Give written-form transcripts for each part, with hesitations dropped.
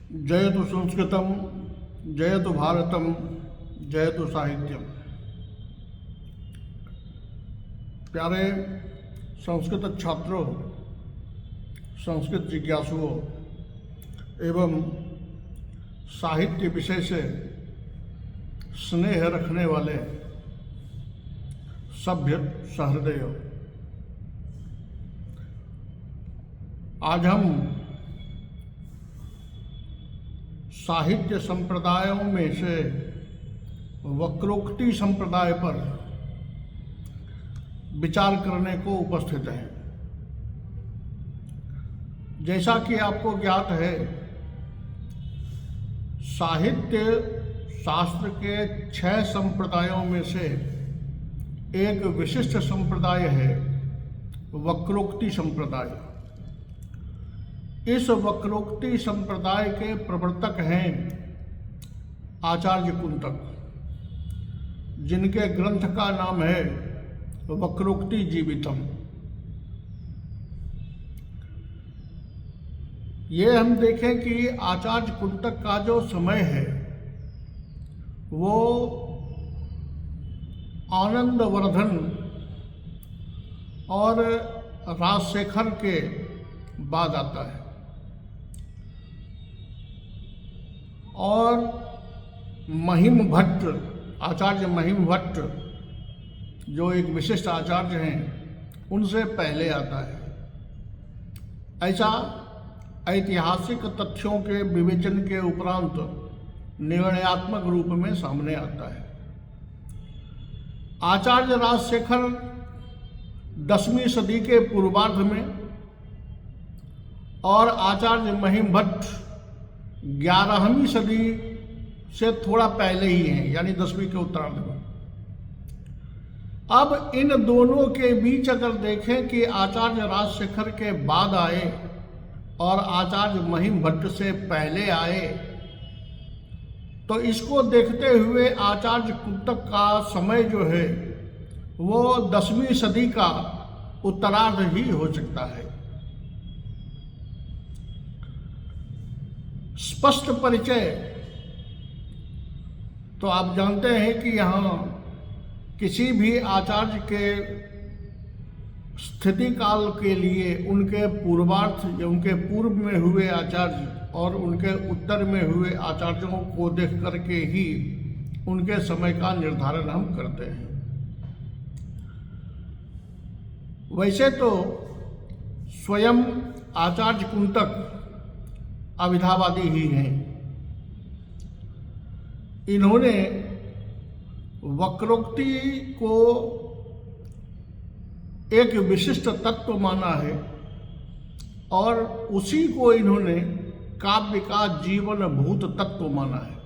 जयतु संस्कृतम, जयतु भारतम, जयतु साहित्यम। प्यारे संस्कृत छात्रों, संस्कृत जिज्ञासुओं एवं साहित्य विषय से स्नेह रखने वाले सभ्य सहृदयों, आज हम साहित्य संप्रदायों में से वक्रोक्ति संप्रदाय पर विचार करने को उपस्थित हैं। जैसा कि आपको ज्ञात है, साहित्य शास्त्र के 6 संप्रदायों में से एक विशिष्ट संप्रदाय है वक्रोक्ति संप्रदाय। इस वक्रोक्ति संप्रदाय के प्रवर्तक हैं आचार्य कुंतक, जिनके ग्रंथ का नाम है वक्रोक्ति जीवितम। ये हम देखें कि आचार्य कुंतक का जो समय है वो आनंदवर्धन और राजशेखर के बाद आता है, और महिम भट्ट, आचार्य महिम भट्ट जो एक विशिष्ट आचार्य हैं, उनसे पहले आता है। ऐसा ऐतिहासिक तथ्यों के विवेचन के उपरांत निर्णयात्मक रूप में सामने आता है। आचार्य राजशेखर 10वीं सदी के पूर्वार्ध में और आचार्य महिम भट्ट 11वीं सदी से थोड़ा पहले ही हैं, यानी 10वीं के उत्तरार्ध में। अब इन दोनों के बीच अगर देखें कि आचार्य राजशेखर के बाद आए और आचार्य महिम भट्ट से पहले आए, तो इसको देखते हुए आचार्य कुंतक का समय जो है वो 10वीं सदी का उत्तरार्ध ही हो सकता है। स्पष्ट परिचय तो आप जानते हैं कि यहाँ किसी भी आचार्य के स्थिति काल के लिए उनके पूर्वार्ध या उनके पूर्व में हुए आचार्य और उनके उत्तर में हुए आचार्यों को देख करके ही उनके समय का निर्धारण हम करते हैं। वैसे तो स्वयं आचार्य कुंतक अविधावादी ही हैं। इन्होंने वक्रोक्ति को एक विशिष्ट तत्व माना है और उसी को इन्होंने काव्य का जीवन भूत तत्व माना है,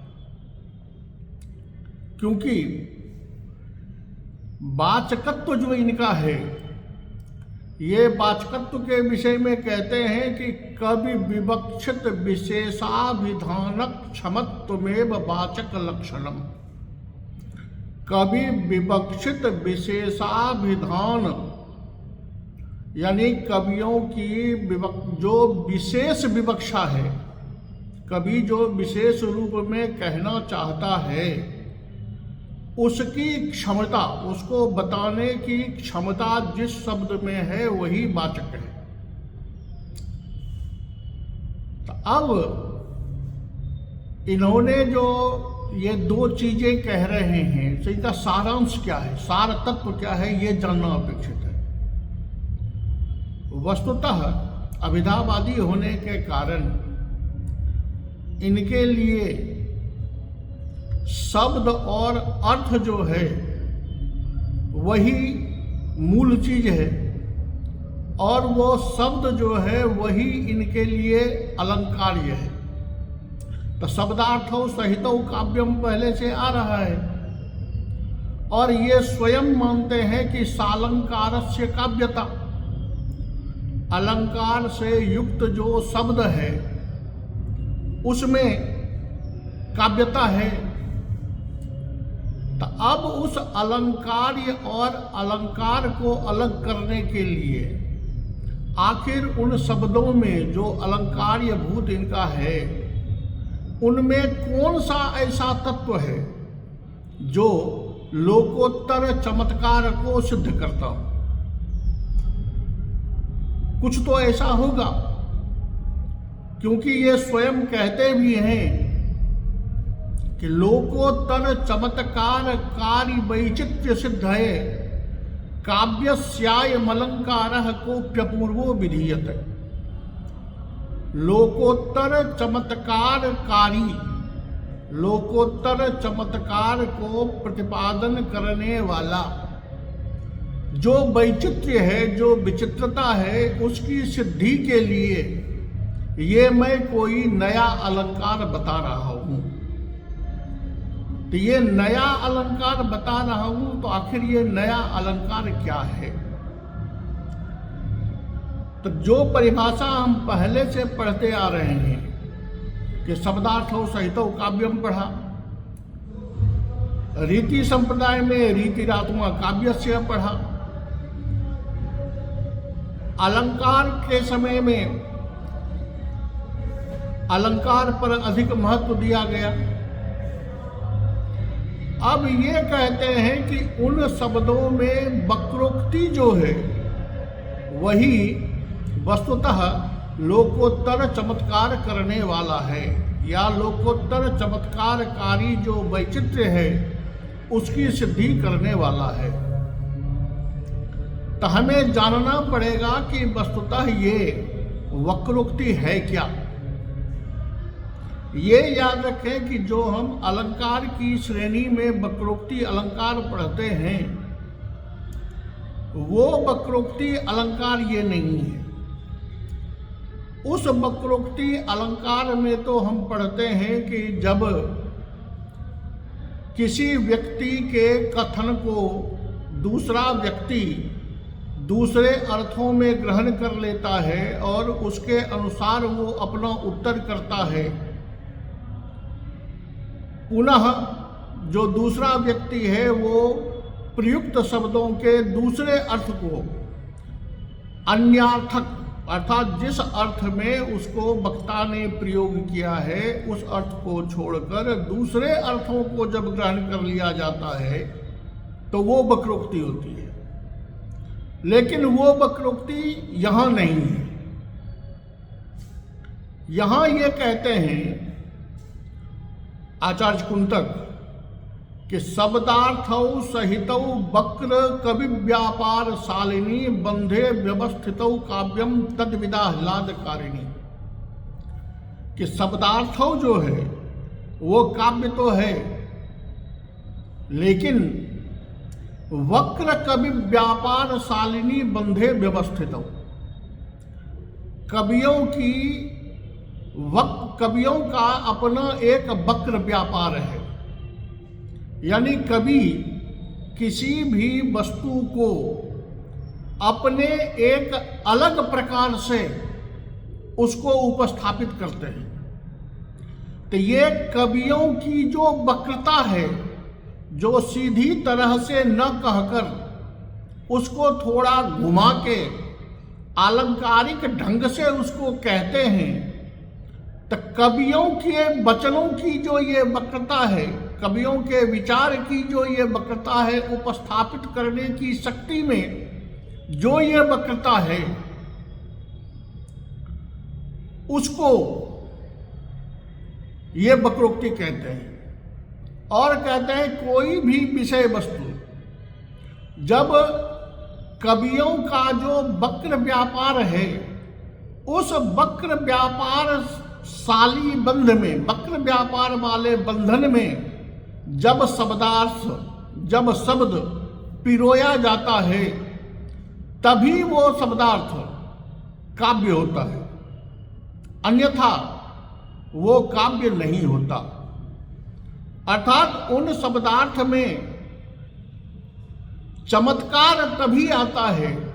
क्योंकि वाचकत्व जो इनका है, ये वाचकत्व के विषय में कहते हैं कि कवि विवक्षित विशेषाभिधानक क्षमत्वमेव वाचक लक्षणम। कवि विवक्षित विशेषाभिधान यानी कवियों की जो विशेष विवक्षा है, कवि जो विशेष रूप में कहना चाहता है, उसकी क्षमता, उसको बताने की क्षमता जिस शब्द में है वही वाचक है। तो अब इन्होंने जो ये 2 चीजें कह रहे हैं, तो इनका सारांश क्या है, सार तत्व क्या है, ये जानना अपेक्षित है। वस्तुतः अविधावादी होने के कारण इनके लिए शब्द और अर्थ जो है वही मूल चीज है, और वो शब्द जो है वही इनके लिए अलंकार्य है। तो शब्दार्थो सहितो काव्यम पहले से आ रहा है, और ये स्वयं मानते हैं कि सालंकारस्य काव्यता, अलंकार से युक्त जो शब्द है उसमें काव्यता है। तो अब उस अलंकार्य और अलंकार को अलग करने के लिए आखिर उन शब्दों में जो अलंकार्य भूत इनका है उनमें कौन सा ऐसा तत्व है जो लोकोत्तर चमत्कार को सिद्ध करता हो? कुछ तो ऐसा होगा, क्योंकि ये स्वयं कहते भी हैं कि लोकोत्तर चमत्कार कार्य वैचित्र्य सिद्ध है, काव्यस्यायमलंकारः कोऽप्यपूर्वो विधीयते। लोकोत्तर चमत्कारकारी, लोकोत्तर चमत्कार को प्रतिपादन करने वाला जो वैचित्र्य है, जो विचित्रता है, उसकी सिद्धि के लिए ये मैं कोई नया अलंकार बता रहा हूं। तो ये नया अलंकार बता रहा हूं, तो आखिर ये नया अलंकार क्या है? तो जो परिभाषा हम पहले से पढ़ते आ रहे हैं कि शब्दार्थो सहितो काव्यम पढ़ा, रीति संप्रदाय में रीतिरात्मा काव्यस्य पढ़ा, अलंकार के समय में अलंकार पर अधिक महत्व दिया गया। अब ये कहते हैं कि उन शब्दों में वक्रोक्ति जो है वही वस्तुतः लोकोत्तर चमत्कार करने वाला है, या लोकोत्तर चमत्कारकारी जो वैचित्र्य है उसकी सिद्धि करने वाला है। तो हमें जानना पड़ेगा कि वस्तुतः ये वक्रोक्ति है क्या। ये याद रखें कि जो हम अलंकार की श्रेणी में वक्रोक्ति अलंकार पढ़ते हैं, वो वक्रोक्ति अलंकार ये नहीं है। उस वक्रोक्ति अलंकार में तो हम पढ़ते हैं कि जब किसी व्यक्ति के कथन को दूसरा व्यक्ति दूसरे अर्थों में ग्रहण कर लेता है और उसके अनुसार वो अपना उत्तर करता है, पुनः जो दूसरा व्यक्ति है वो प्रयुक्त शब्दों के दूसरे अर्थ को अन्यार्थक, अर्थात जिस अर्थ में उसको वक्ता ने प्रयोग किया है उस अर्थ को छोड़कर दूसरे अर्थों को जब ग्रहण कर लिया जाता है तो वो वक्रोक्ति होती है। लेकिन वो वक्रोक्ति यहां नहीं है। यहां ये कहते हैं आचार्य कुंतक कि शब्दार्थौ सहितौ वक्र कवि व्यापार शालिनी बंधे व्यवस्थितौ काव्यम तद्विदाह्लादकारिणी। कि शब्दार्थौ जो है वो काव्य तो है, लेकिन वक्र कवि व्यापार शालिनी बंधे व्यवस्थितौ, कवियों का अपना एक वक्र व्यापार है। यानी कवि किसी भी वस्तु को अपने एक अलग प्रकार से उसको उपस्थापित करते हैं। तो ये कवियों की जो वक्रता है, जो सीधी तरह से न कहकर उसको थोड़ा घुमा के आलंकारिक ढंग से उसको कहते हैं, तो कवियों के वचनों की जो ये वक्रता है, कवियों के विचार की जो ये वक्रता है, उपस्थापित करने की शक्ति में जो ये वक्रता है, उसको ये वक्रोक्ति कहते हैं। और कहते हैं कोई भी विषय वस्तु जब कवियों का जो वक्र व्यापार है, उस वक्र व्यापार शाली बंध में, वक्र व्यापार वाले बंधन में जब शब्दार्थ, जब शब्द पिरोया जाता है, तभी वो शब्दार्थ काव्य होता है, अन्यथा वो काव्य नहीं होता। अर्थात उन शब्दार्थ में चमत्कार तभी आता है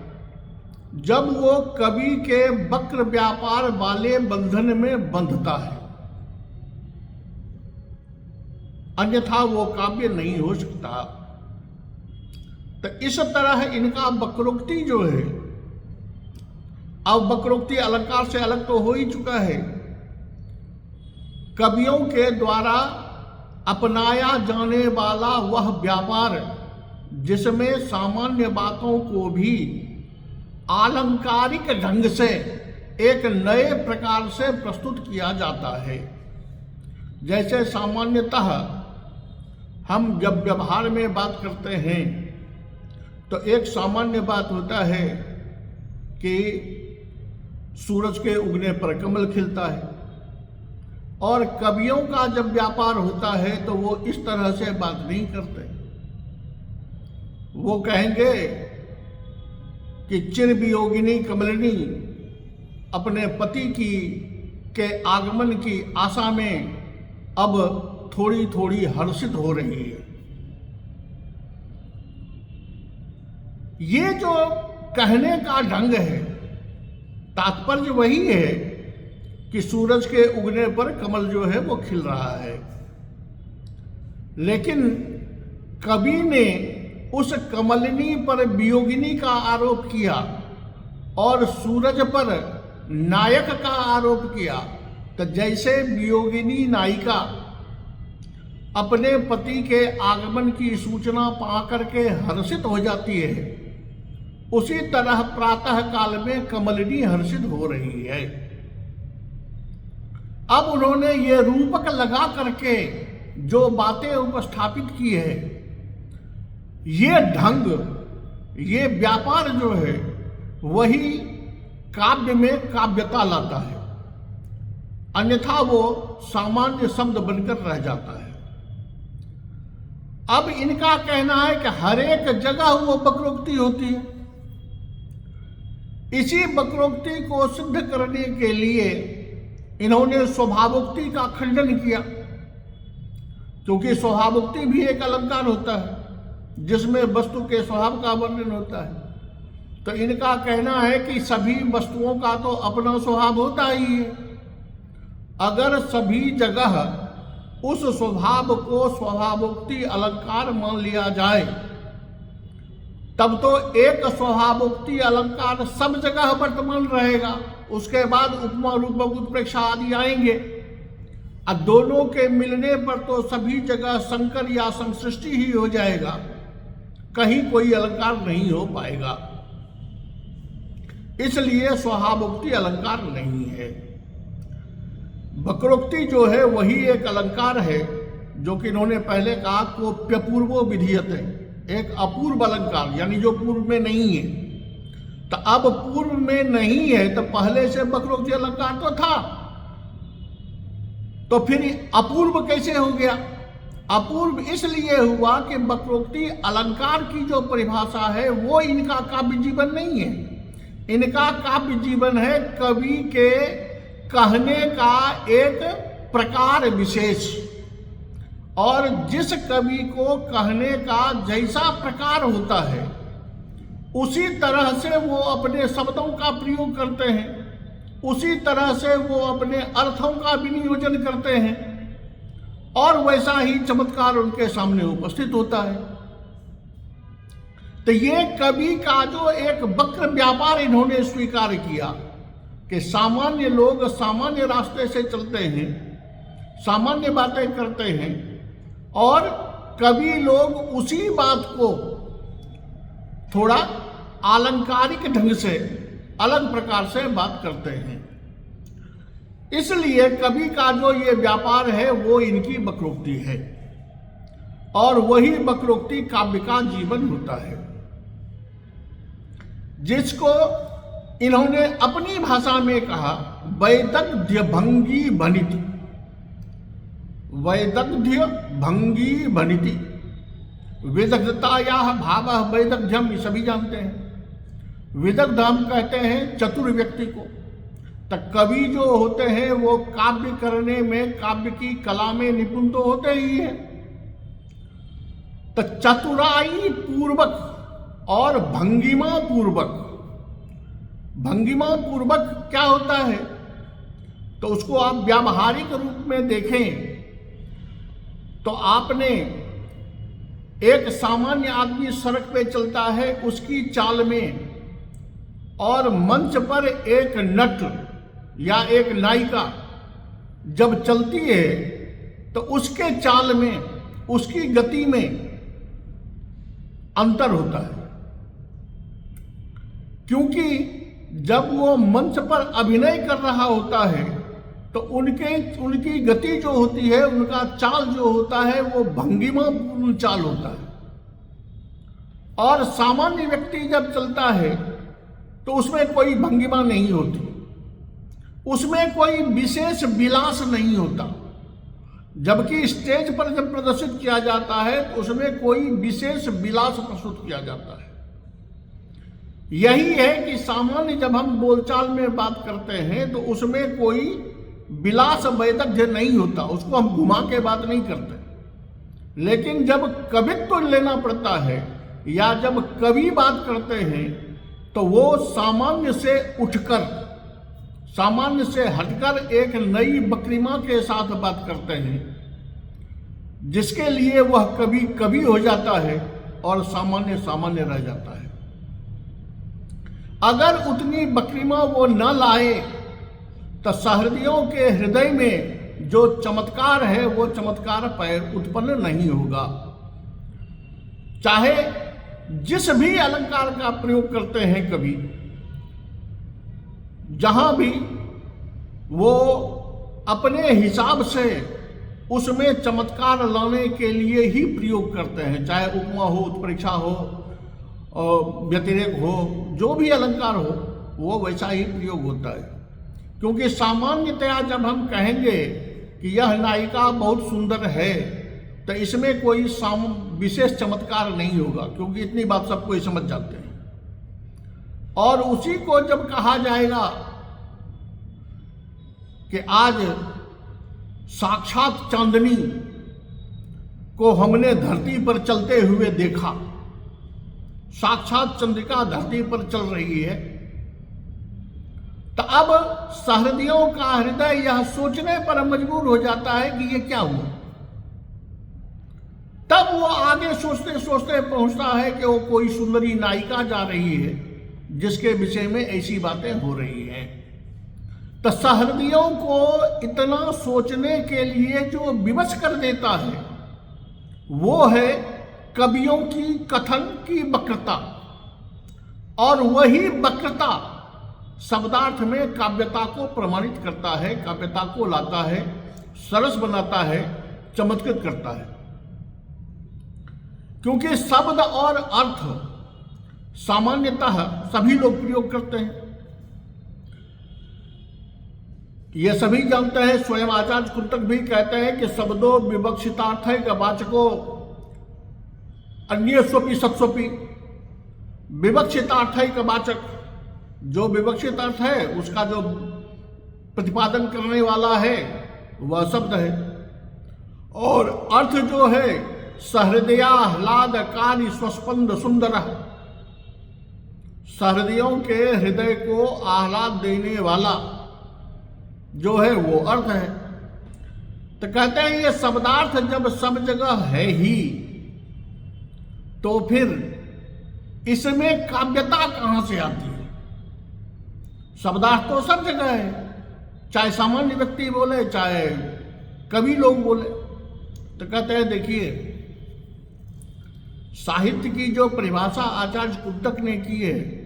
जब वो कवि के वक्र व्यापार वाले बंधन में बंधता है, अन्यथा वो काव्य नहीं हो सकता। तो इस तरह इनका वक्रोक्ति जो है, अब वक्रोक्ति अलंकार से अलग तो हो ही चुका है, कवियों के द्वारा अपनाया जाने वाला वह व्यापार जिसमें सामान्य बातों को भी आलंकारिक ढंग से एक नए प्रकार से प्रस्तुत किया जाता है। जैसे सामान्यतः हम जब व्यवहार में बात करते हैं तो एक सामान्य बात होता है कि सूरज के उगने पर कमल खिलता है, और कवियों का जब व्यापार होता है तो वो इस तरह से बात नहीं करते। वो कहेंगे कि चिर वियोगिनी कमलिनी अपने पति के आगमन की आशा में अब थोड़ी थोड़ी हर्षित हो रही है। ये जो कहने का ढंग है, तात्पर्य वही है कि सूरज के उगने पर कमल जो है वो खिल रहा है, लेकिन कवि ने उस कमलिनी पर वियोगिनी का आरोप किया और सूरज पर नायक का आरोप किया। तो जैसे वियोगिनी नायिका अपने पति के आगमन की सूचना पाकर के हर्षित हो जाती है, उसी तरह प्रातः काल में कमलिनी हर्षित हो रही है। अब उन्होंने ये रूपक लगा करके जो बातें उपस्थापित की है, ये ढंग, ये व्यापार जो है वही काव्य में काव्यता लाता है, अन्यथा वो सामान्य शब्द बनकर रह जाता है। अब इनका कहना है कि हर एक जगह वो वक्रोक्ति होती है। इसी वक्रोक्ति को सिद्ध करने के लिए इन्होंने स्वभावोक्ति का खंडन किया, क्योंकि स्वभावोक्ति भी एक अलंकार होता है जिसमें वस्तु के स्वभाव का वर्णन होता है। तो इनका कहना है कि सभी वस्तुओं का तो अपना स्वभाव होता ही है। अगर सभी जगह उस स्वभाव को स्वभावोक्ति अलंकार मान लिया जाए, तब तो एक स्वभावोक्ति अलंकार सब जगह वर्तमान रहेगा। उसके बाद उपमा, रूपक, उत्प्रेक्षा आदि आएंगे, और दोनों के मिलने पर तो सभी जगह संकर या संसृष्टि ही हो जाएगा, कहीं कोई अलंकार नहीं हो पाएगा। इसलिए स्वभावोक्ति अलंकार नहीं है। वक्रोक्ति जो है वही एक अलंकार है, जो कि इन्होंने पहले कहा कोप्यपूर्वो विधीयते, एक अपूर्व अलंकार, यानी जो पूर्व में नहीं है। तो अब पूर्व में नहीं है तो पहले से वक्रोक्ति अलंकार तो था, तो फिर अपूर्व कैसे हो गया? अपूर्व इसलिए हुआ कि वक्रोक्ति अलंकार की जो परिभाषा है वो इनका काव्य जीवन नहीं है। इनका काव्य जीवन है कवि के कहने का एक प्रकार विशेष, और जिस कवि को कहने का जैसा प्रकार होता है उसी तरह से वो अपने शब्दों का प्रयोग करते हैं, उसी तरह से वो अपने अर्थों का विनियोजन करते हैं, और वैसा ही चमत्कार उनके सामने उपस्थित होता है। तो ये कवि का जो एक वक्र व्यापार इन्होंने स्वीकार किया कि सामान्य लोग सामान्य रास्ते से चलते हैं, सामान्य बातें करते हैं, और कवि लोग उसी बात को थोड़ा आलंकारिक ढंग से अलग प्रकार से बात करते हैं। इसलिए कवि का जो ये व्यापार है वो इनकी वक्रोक्ति है, और वही वक्रोक्ति काव्य का जीवन होता है, जिसको इन्होंने अपनी भाषा में कहा वैदग्ध्य भंगी भनिति। वैदग्ध्य भंगी भनिति, विदग्धताया भाव वैदग्ध्यम, ये सभी जानते हैं। विदग्ध हम कहते हैं चतुर व्यक्ति को। तो कवि जो होते हैं वो काव्य करने में, काव्य की कला में निपुण तो होते ही हैं। तो चतुराई पूर्वक और भंगिमा पूर्वक, भंगिमा पूर्वक क्या होता है? तो उसको आप व्यावहारिक रूप में देखें तो आपने एक सामान्य आदमी सड़क पे चलता है, उसकी चाल में, और मंच पर एक नट या एक नायिका जब चलती है तो उसके चाल में, उसकी गति में अंतर होता है, क्योंकि जब वो मंच पर अभिनय कर रहा होता है तो उनकी गति जो होती है, उनका चाल जो होता है, वो भंगिमापूर्ण चाल होता है। और सामान्य व्यक्ति जब चलता है तो उसमें कोई भंगिमा नहीं होती, उसमें कोई विशेष विलास नहीं होता। जबकि स्टेज पर जब प्रदर्शित किया जाता है तो उसमें कोई विशेष विलास प्रस्तुत किया जाता है। यही है कि सामान्य जब हम बोलचाल में बात करते हैं तो उसमें कोई विलास वैदग्ध्य नहीं होता, उसको हम घुमा के बात नहीं करते। लेकिन जब कवित्व लेना पड़ता है या जब कवि बात करते हैं तो वो सामान्य से उठकर, सामान्य से हटकर एक नई बकरीमा के साथ बात करते हैं, जिसके लिए वह कवि कवि हो जाता है और सामान्य सामान्य रह जाता है। अगर उतनी बकरीमा वो न लाए तो सहृदयों के हृदय में जो चमत्कार है वो चमत्कार पैर उत्पन्न नहीं होगा। चाहे जिस भी अलंकार का प्रयोग करते हैं कवि, जहां भी वो अपने हिसाब से उसमें चमत्कार लाने के लिए ही प्रयोग करते हैं, चाहे उपमा हो, उत्प्रेक्षा हो, व्यतिरेक हो, जो भी अलंकार हो वो वैसा ही प्रयोग होता है। क्योंकि सामान्यतया जब हम कहेंगे कि यह नायिका बहुत सुंदर है तो इसमें कोई विशेष चमत्कार नहीं होगा, क्योंकि इतनी बात सब कोई समझ जाते हैं। और उसी को जब कहा जाएगा कि आज साक्षात चांदनी को हमने धरती पर चलते हुए देखा, साक्षात चंद्रिका धरती पर चल रही है, तो अब सहृदयों का हृदय यह सोचने पर मजबूर हो जाता है कि ये क्या हुआ। तब वो आगे सोचते सोचते पहुंचता है कि वो कोई सुंदरी नायिका जा रही है जिसके विषय में ऐसी बातें हो रही हैं। तो सहृदयों को इतना सोचने के लिए जो विवश कर देता है वो है कवियों की कथन की वक्रता, और वही वक्रता शब्दार्थ में काव्यता को प्रमाणित करता है, काव्यता को लाता है, सरस बनाता है, चमत्कृत करता है। क्योंकि शब्द और अर्थ सामान्यतः सभी लोग प्रयोग करते हैं, ये सभी जानते हैं। स्वयं आचार्य कुंतक भी कहते हैं कि शब्दों विवक्षितार्थ है वाचको अन्य स्वपि सत्स्वपि। विवक्षितार्थ का वाचक, जो विवक्षित अर्थ है उसका जो प्रतिपादन करने वाला है वह शब्द है, और अर्थ जो है सहृदयाह्लाद कार्य स्वस्पंद सुंदर, सहृदयों के हृदय को आह्लाद देने वाला जो है वो अर्थ है। तो कहते हैं ये शब्दार्थ जब सब जगह है ही तो फिर इसमें काव्यता कहां से आती है। शब्दार्थ तो सब जगह है, चाहे सामान्य व्यक्ति बोले चाहे कवि लोग बोले। तो कहते हैं देखिए, साहित्य की जो परिभाषा आचार्य कुंतक ने की है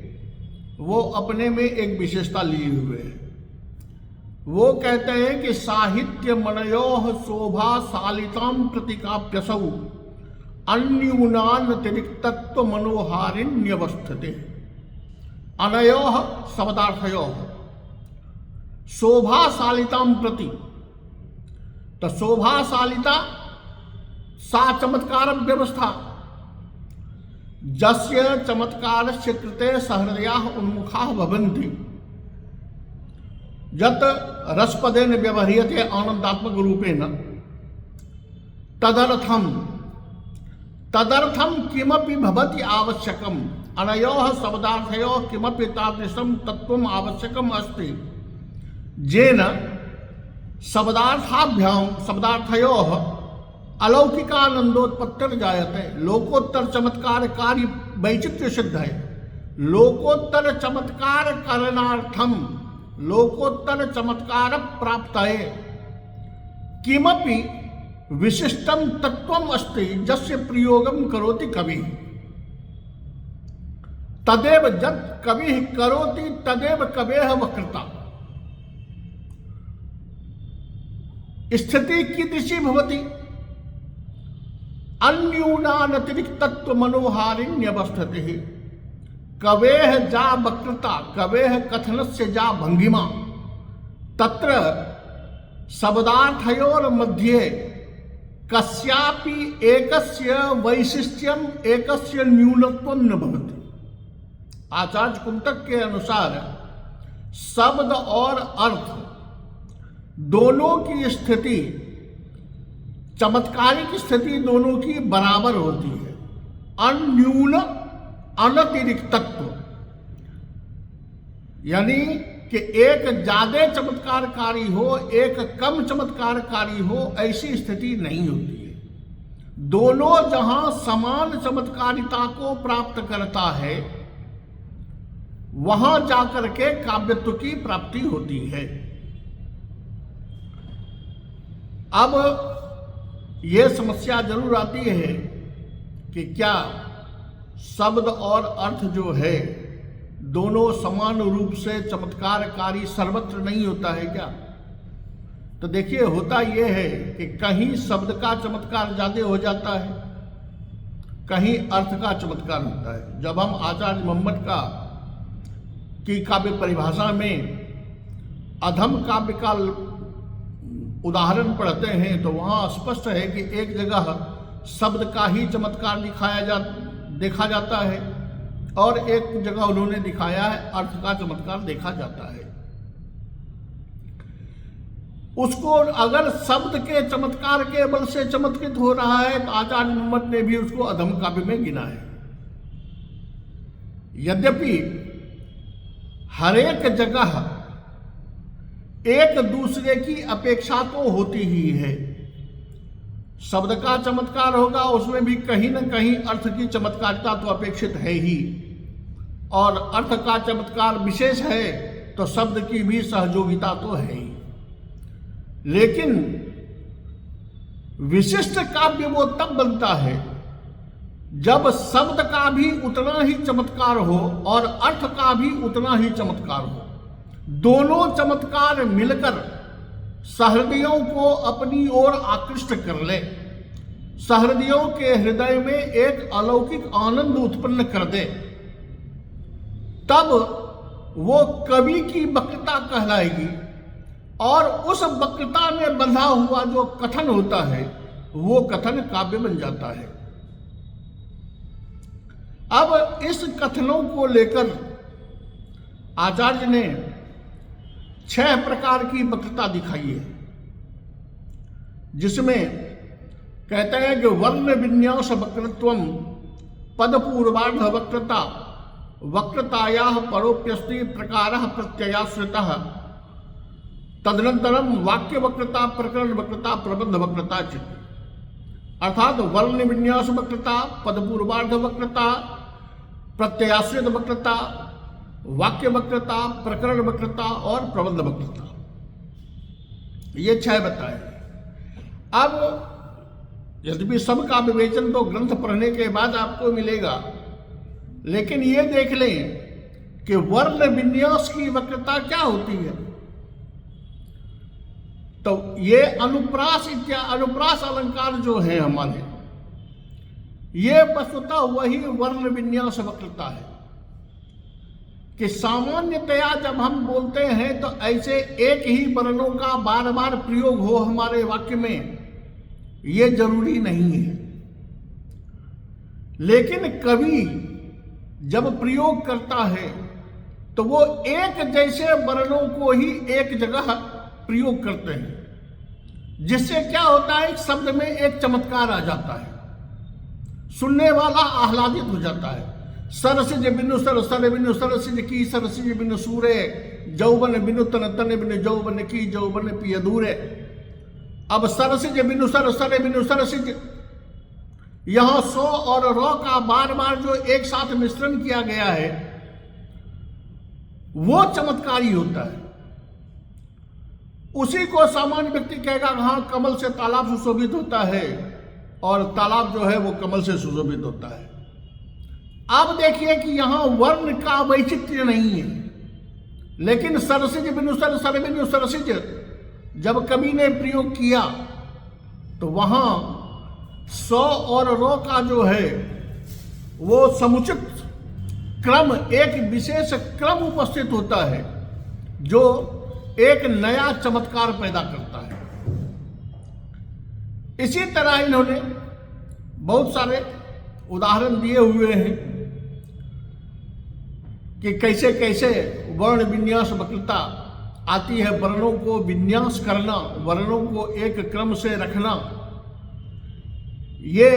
वो अपने में एक विशेषता लिए हुए है। वो कहते हैं कि साहित्य मनयोः शोभा सालिताम प्रतिकाप्यसौ अन्यूनातिरिक्तत्व मनोहारिण्यवस्थिते अनयोः शब्दार्थयोः शोभाशालिताम प्रति। तो शोभाशालिता सा चमत्कार व्यवस्था जस्य चमत्कारस्य कृते सहृदयाः उन्मुखाः भवन्ति यत् रसपदेन व्यवह्रियते आनंदात्मक रूपेण तदर्थम किमपि भवति आवश्यकम अनयोः शब्दार्थयोः किमपि तादृशं तत्त्वम् आवश्यकम् अस्ति जेन शब्दार्थयोः अलौकिकानंदोत्पत्तिर्जायते। लोकोत्तर चमत्कार कार्य वैचित्र्य सिद्ध है। लोकोत्तर चमत्कार करणार्थम लोकोत्तर चमत्कार प्राप्त है किमपि विशिष्टम तत्वम अस्ति जस्य प्रयोगम करोति कवि तदेव जत् कवि करोति तदेव कवेह वक्रता। स्थिति कीदृशी भवति? अन्यूनानतिरिक्तत्व मनोहारिण्यवस्थितिः कवेह जा वक्रता कवेह कथनस्य जा भंगिमा तत्र शब्दार्थयोर मध्ये कस्यापि एकस्य वैशिष्ट्यम एकस्य न्यूनत्वं न भवति। आचार्य कुंतक के अनुसार शब्द और अर्थ दोनों की स्थिति, चमत्कारिक स्थिति दोनों की बराबर होती है। अन्यून अनतिरिक्तत्व यानी कि एक ज्यादा चमत्कारकारी हो एक कम चमत्कारकारी हो, ऐसी स्थिति नहीं होती है। दोनों जहां समान चमत्कारिता को प्राप्त करता है वहां जाकर के काव्यत्व की प्राप्ति होती है। अब यह समस्या जरूर आती है कि क्या शब्द और अर्थ जो है दोनों समान रूप से चमत्कारकारी सर्वत्र नहीं होता है क्या? तो देखिए, होता यह है कि कहीं शब्द का चमत्कार ज्यादा हो जाता है, कहीं अर्थ का चमत्कार होता है। जब हम आचार्य मोहम्मद की काव्य परिभाषा में अधम काव्य का उदाहरण पढ़ते हैं तो वहां स्पष्ट है कि एक जगह शब्द का ही चमत्कार देखा जाता है और एक जगह उन्होंने दिखाया है अर्थ का चमत्कार देखा जाता है। उसको अगर शब्द के चमत्कार के बल से चमत्कृत हो रहा है तो आचार्य मोहम्मद ने भी उसको अधम काव्य में गिना है। यद्यपि हर एक जगह एक दूसरे की अपेक्षा तो होती ही है। शब्द का चमत्कार होगा उसमें भी कहीं न कहीं अर्थ की चमत्कारिता तो अपेक्षित है ही, और अर्थ का चमत्कार विशेष है तो शब्द की भी सहयोगिता तो है ही। लेकिन विशिष्ट काव्य वो तब बनता है जब शब्द का भी उतना ही चमत्कार हो और अर्थ का भी उतना ही चमत्कार हो। दोनों चमत्कार मिलकर सहृदयों को अपनी ओर आकृष्ट कर ले, सहृदयों के हृदय में एक अलौकिक आनंद उत्पन्न कर दे, तब वो कवि की वक्रता कहलाएगी और उस वक्रता में बंधा हुआ जो कथन होता है वो कथन काव्य बन जाता है। अब इस कथनों को लेकर आचार्य ने 6 प्रकार की वक्रता दिखाई है, जिसमें कहते हैं कि वर्ण विन्यास वक्रत्वम, पद पूर्वार्ध वक्रता, वक्रतायाः परोप्यस्ति प्रकारः प्रत्ययाश्रितः, तदनंतरम वाक्य वक्रता, प्रकरण वक्रता, प्रबंध वक्रता चित्त। अर्थात वर्ण विन्यास वक्रता, पद पूर्वार्ध वक्रता, प्रत्ययाश्रित वक्रता, वाक्य वक्रता, प्रकरण वक्रता और प्रबंध वक्रता, ये 6 बताए। अब यद्यपि सबका विवेचन तो ग्रंथ पढ़ने के बाद आपको मिलेगा, लेकिन ये देख लें कि वर्ण विन्यास की वक्रता क्या होती है। तो ये अनुप्रास अलंकार जो है हमारे, ये वस्तुतः वही वर्ण विन्यास वक्रता है कि सामान्यतया जब हम बोलते हैं तो ऐसे एक ही वर्णों का बार बार प्रयोग हो हमारे वाक्य में, ये जरूरी नहीं है। लेकिन कवि जब प्रयोग करता है तो वो एक जैसे वर्णों को ही एक जगह प्रयोग करते हैं, जिससे क्या होता है, शब्द में एक चमत्कार आ जाता है, सुनने वाला आह्लादित हो जाता है। सरसिज बिनु सर, सर बिनु सरसिज की, सरसिज बिनु सूरे, जौबन बिनु तन, तन बिनु जौबन की, जौबन पिय दूरे। अब सरसिज बिनु सर, सर बिनु सरसिज, यहां सो और रो का बार बार जो एक साथ मिश्रण किया गया है वो चमत्कारी होता है। उसी को सामान्य व्यक्ति कहेगा हाँ कमल से तालाब सुशोभित होता है और तालाब जो है वो कमल से सुशोभित होता है। अब देखिए कि यहां वर्ण का वैचित्र्य नहीं है, लेकिन सरसिज बिनुसर सरबिनु सरसिज जब कवि ने प्रयोग किया तो वहां स और रो का जो है वो समुचित क्रम, एक विशेष क्रम उपस्थित होता है जो एक नया चमत्कार पैदा करता है। इसी तरह इन्होंने बहुत सारे उदाहरण दिए हुए हैं कि कैसे कैसे वर्ण विन्यास वक्रता आती है। वर्णों को विन्यास करना, वर्णों को एक क्रम से रखना, ये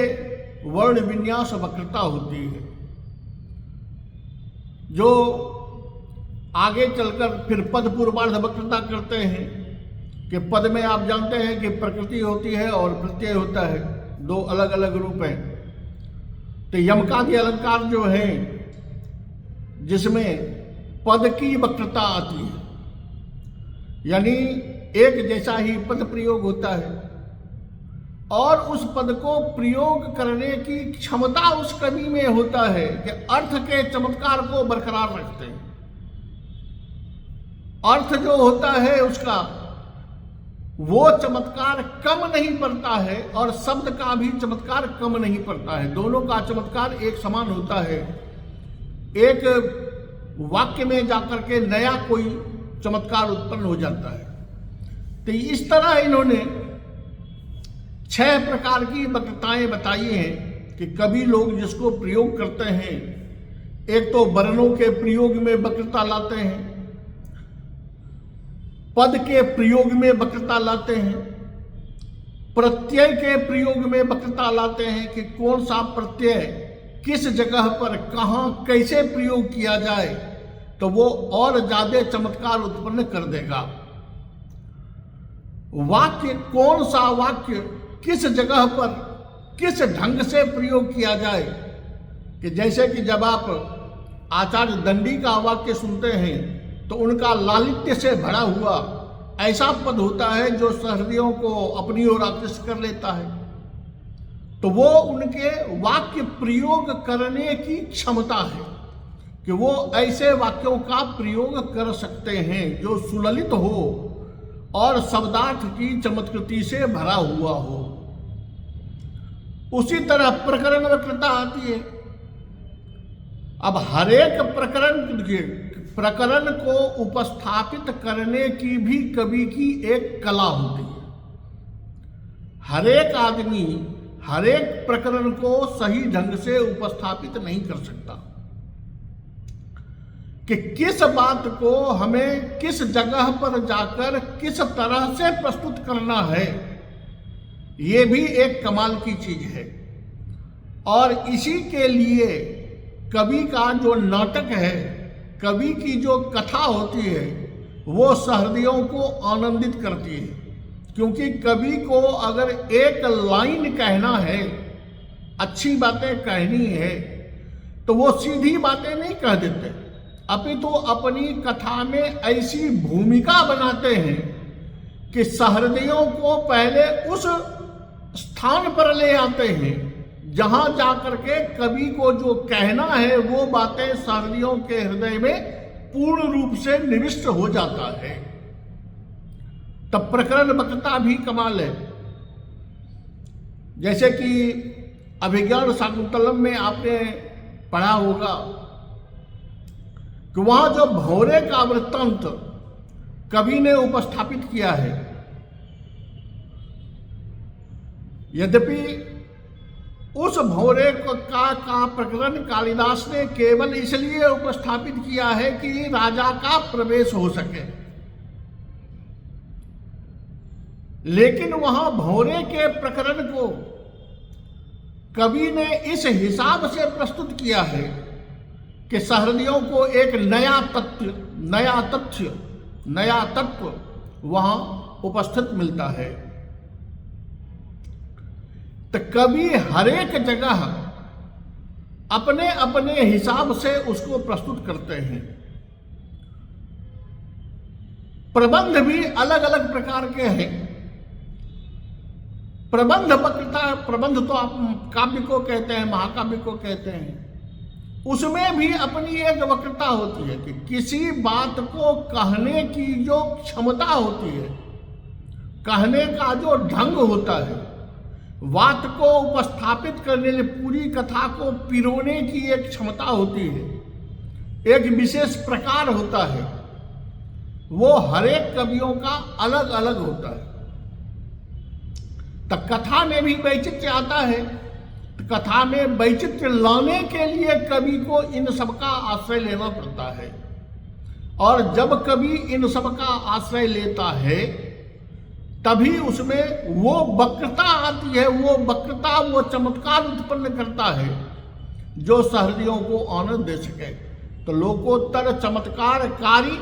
वर्ण विन्यास वक्रता होती है, जो आगे चलकर फिर पद पूर्वार्ध वक्रता करते हैं कि पद में आप जानते हैं कि प्रकृति होती है और प्रत्यय होता है, दो अलग अलग रूप हैं। तो यमकादि अलंकार जो है जिसमें पद की वक्रता आती है, यानी एक जैसा ही पद प्रयोग होता है और उस पद को प्रयोग करने की क्षमता उस कवि में होता है कि अर्थ के चमत्कार को बरकरार रखते हैं। अर्थ जो होता है उसका वो चमत्कार कम नहीं पड़ता है और शब्द का भी चमत्कार कम नहीं पड़ता है, दोनों का चमत्कार एक समान होता है। एक वाक्य में जाकर के नया कोई चमत्कार उत्पन्न हो जाता है। तो इस तरह इन्होंने 6 प्रकार की वक्रताएं बताई हैं कि कवि लोग जिसको प्रयोग करते हैं। एक तो वर्णों के प्रयोग में वक्रता लाते हैं, पद के प्रयोग में वक्रता लाते हैं, प्रत्यय के प्रयोग में वक्रता लाते हैं कि कौन सा प्रत्यय किस जगह पर कहां कैसे प्रयोग किया जाए तो वो और ज्यादा चमत्कार उत्पन्न कर देगा। वाक्य, कौन सा वाक्य किस जगह पर किस ढंग से प्रयोग किया जाए कि जैसे कि जब आप आचार्य दंडी का वाक्य सुनते हैं तो उनका लालित्य से भरा हुआ ऐसा पद होता है जो सहृदयों को अपनी ओर आकृष्ट कर लेता है। तो वो उनके वाक्य प्रयोग करने की क्षमता है कि वो ऐसे वाक्यों का प्रयोग कर सकते हैं जो सुललित हो और शब्दार्थ की चमत्कृति से भरा हुआ हो। उसी तरह प्रकरण वक्रता आती है। अब हरेक प्रकरण को उपस्थापित करने की भी कवि की एक कला होती है। हरेक आदमी हरेक प्रकरण को सही ढंग से उपस्थापित नहीं कर सकता कि किस बात को हमें किस जगह पर जाकर किस तरह से प्रस्तुत करना है, ये भी एक कमाल की चीज है। और इसी के लिए कवि का जो नाटक है, कवि की जो कथा होती है, वो सहृदयों को आनंदित करती है। क्योंकि कवि को अगर एक लाइन कहना है, अच्छी बातें कहनी है, तो वो सीधी बातें नहीं कह देते, अपितु अपनी कथा में ऐसी भूमिका बनाते हैं कि सहृदयों को पहले उस स्थान पर ले आते हैं जहां जाकर के कवि को जो कहना है वो बातें सहृदयों के हृदय में पूर्ण रूप से निविष्ट हो जाता है। तब प्रकरण वक्रता भी कमाल है। जैसे कि अभिज्ञान शाकुंतलम में आपने पढ़ा होगा कि वहां जो भौरे का वृत्तांत कवि ने उपस्थापित किया है, यद्यपि उस भौरे का प्रकरण कालिदास ने केवल इसलिए उपस्थापित किया है कि राजा का प्रवेश हो सके, लेकिन वहां भौरे के प्रकरण को कवि ने इस हिसाब से प्रस्तुत किया है कि सहृदयों को एक नया तत्व वहां उपस्थित मिलता है। तो कवि हरेक जगह अपने अपने हिसाब से उसको प्रस्तुत करते हैं। प्रबंध भी अलग अलग प्रकार के हैं। प्रबंध वक्रता, प्रबंध तो आप काव्य को कहते हैं, महाकाव्य को कहते हैं, उसमें भी अपनी एक वक्रता होती है कि किसी बात को कहने की जो क्षमता होती है, कहने का जो ढंग होता है, बात को उपस्थापित करने लिए, पूरी कथा को पिरोने की एक क्षमता होती है, एक विशेष प्रकार होता है, वो हर एक कवियों का अलग अलग होता है। तो कथा में भी वैचित्र्य आता है। तो कथा में वैचित्र्य लाने के लिए कवि को इन सब का आश्रय लेना पड़ता है, और जब कवि इन सब का आश्रय लेता है तभी उसमें वो वक्रता आती है, वो वक्रता, वो चमत्कार उत्पन्न करता है जो सहृदयों को आनंद दे सके। तो लोकोत्तर चमत्कारकारी,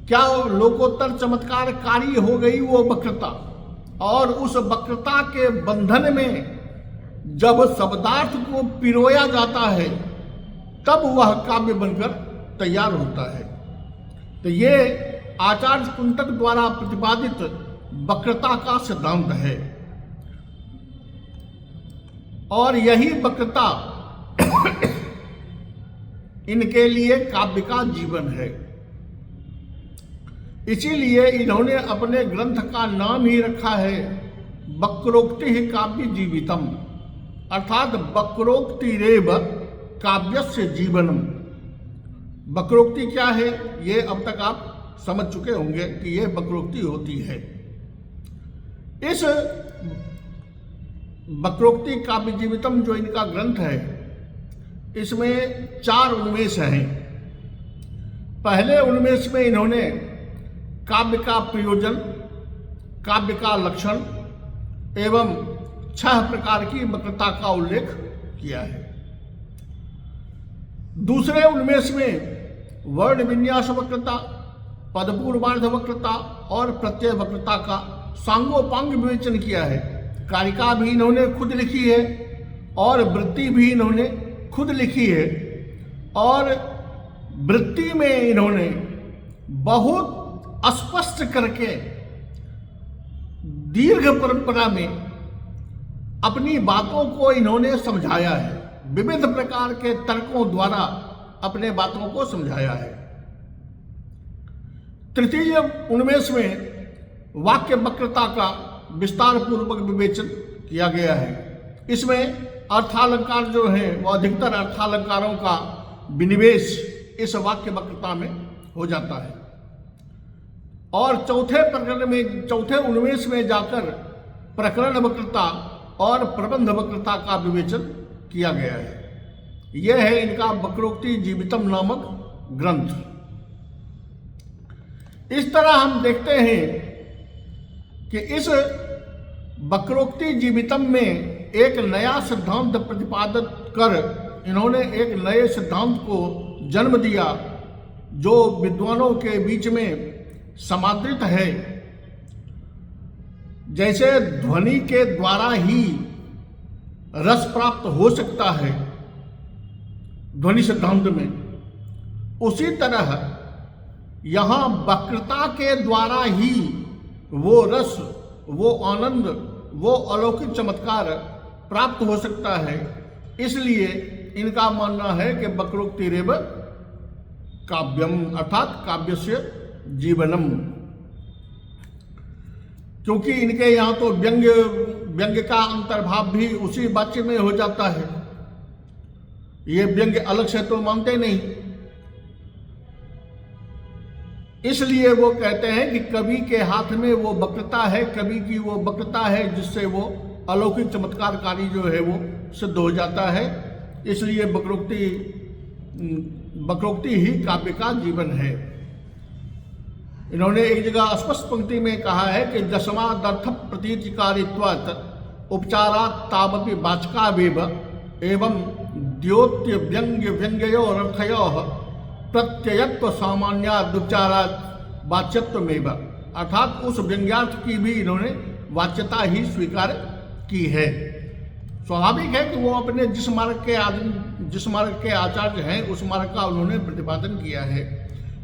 क्या लोकोत्तर चमत्कारकारी हो गई वो वक्रता, और उस वक्रता के बंधन में जब शब्दार्थ को पिरोया जाता है तब वह काव्य बनकर तैयार होता है। तो ये आचार्य कुंतक द्वारा प्रतिपादित वक्रता का सिद्धांत है, और यही वक्रता इनके लिए काव्य का जीवन है। इसीलिए इन्होंने अपने ग्रंथ का नाम ही रखा है वक्रोक्ति ही काव्य जीवितम, अर्थात वक्रोक्तिरेव काव्यस्य जीवनम। वक्रोक्ति क्या है, ये अब तक आप समझ चुके होंगे कि ये वक्रोक्ति होती है। इस वक्रोक्ति काव्य जीवितम जो इनका ग्रंथ है, इसमें 4 उन्मेष हैं। पहले उन्मेष में इन्होंने काव्य का प्रयोजन, काव्य का लक्षण एवं 6 प्रकार की वक्रता का उल्लेख किया है। दूसरे उन्मेष में वर्ण विन्यास वक्रता, पदपूर्वार्ध वक्रता और प्रत्यय वक्रता का सांगोपांग विवेचन किया है। कारिका भी इन्होंने खुद लिखी है और वृत्ति भी इन्होंने खुद लिखी है, और वृत्ति में इन्होंने बहुत स्पष्ट करके दीर्घ परंपरा में अपनी बातों को इन्होंने समझाया है, विविध प्रकार के तर्कों द्वारा अपने बातों को समझाया है। तृतीय उन्मेष में वाक्य वक्रता का विस्तार पूर्वक विवेचन किया गया है। इसमें अर्थालंकार जो है वो अधिकतर अर्थालंकारों का विनिवेश इस वाक्य वक्रता में हो जाता है, और चौथे प्रकरण में, चौथे उन्मेष में जाकर प्रकरण वक्रता और प्रबंध वक्रता का विवेचन किया गया है। यह है इनका वक्रोक्ति जीवितम नामक ग्रंथ। इस तरह हम देखते हैं कि इस वक्रोक्ति जीवितम में एक नया सिद्धांत प्रतिपादित कर इन्होंने एक नए सिद्धांत को जन्म दिया, जो विद्वानों के बीच में समादृत है। जैसे ध्वनि के द्वारा ही रस प्राप्त हो सकता है ध्वनि सिद्धांत में, उसी तरह यहाँ वक्रता के द्वारा ही वो रस, वो आनंद, वो अलौकिक चमत्कार प्राप्त हो सकता है। इसलिए इनका मानना है कि वक्रोक्तिरेव काव्यम, अर्थात काव्यस्य जीवनम। क्योंकि इनके यहाँ तो व्यंग्य का अंतर्भाव भी उसी वाक्य में हो जाता है। ये व्यंग्य अलग से तो मानते नहीं, इसलिए वो कहते हैं कि कवि के हाथ में वो वक्रता है, कवि की वो वक्रता है जिससे वो अलौकिक चमत्कारकारी जो है वो सिद्ध हो जाता है। इसलिए वक्रोक्ति ही काव्य का जीवन है। इन्होंने एक जगह स्पष्ट पंक्ति में कहा है कि दशमादर्थ प्रतीतिकारित्वात् उपचारात् तावपि वाचकावेव एवं द्योत्य व्यंग्य व्यंग्योरर्थयोः प्रत्ययत्व सामान्यादुपचारात् वाच्यत्वमेव, अर्थात उस व्यंग्यार्थ की भी इन्होंने वाच्यता ही स्वीकार की है। स्वाभाविक है कि वो अपने जिस मार्ग के आचार्य हैं उस मार्ग का उन्होंने प्रतिपादन किया है।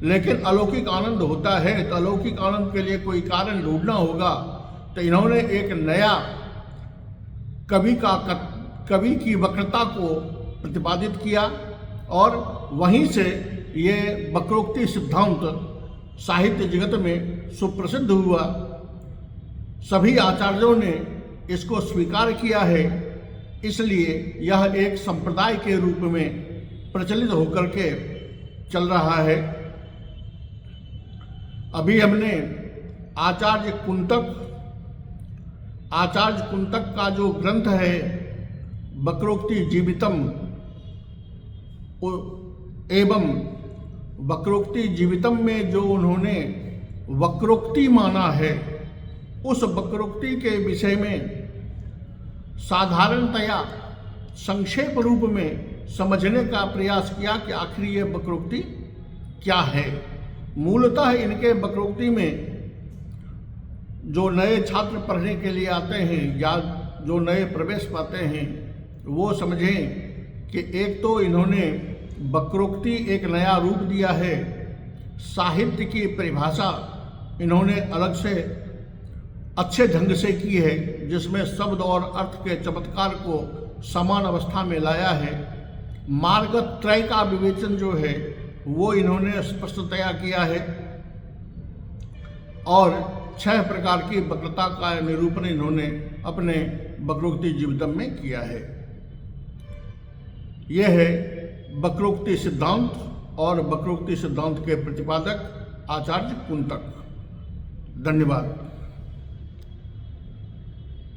लेकिन अलौकिक आनंद होता है तो अलौकिक आनंद के लिए कोई कारण ढूंढना होगा। तो इन्होंने एक नया कवि की वक्रता को प्रतिपादित किया और वहीं से ये वक्रोक्ति सिद्धांत साहित्य जगत में सुप्रसिद्ध हुआ। सभी आचार्यों ने इसको स्वीकार किया है, इसलिए यह एक संप्रदाय के रूप में प्रचलित होकर के चल रहा है। अभी हमने आचार्य कुंतक का जो ग्रंथ है वक्रोक्ति जीवितम एवं वक्रोक्ति जीवितम में जो उन्होंने वक्रोक्ति माना है, उस वक्रोक्ति के विषय में साधारणतया संक्षेप रूप में समझने का प्रयास किया कि आखिर ये वक्रोक्ति क्या है। मूलतः इनके वक्रोक्ति में जो नए छात्र पढ़ने के लिए आते हैं या जो नए प्रवेश पाते हैं वो समझें कि एक तो इन्होंने वक्रोक्ति एक नया रूप दिया है। साहित्य की परिभाषा इन्होंने अलग से अच्छे ढंग से की है, जिसमें शब्द और अर्थ के चमत्कार को समान अवस्था में लाया है। मार्गत्रय का विवेचन जो है वो इन्होंने स्पष्टतया किया है और 6 प्रकार की वक्रता का निरूपण इन्होंने अपने वक्रोक्ति जीवितम में किया है। यह है वक्रोक्ति सिद्धांत और वक्रोक्ति सिद्धांत के प्रतिपादक आचार्य कुंतक। धन्यवाद।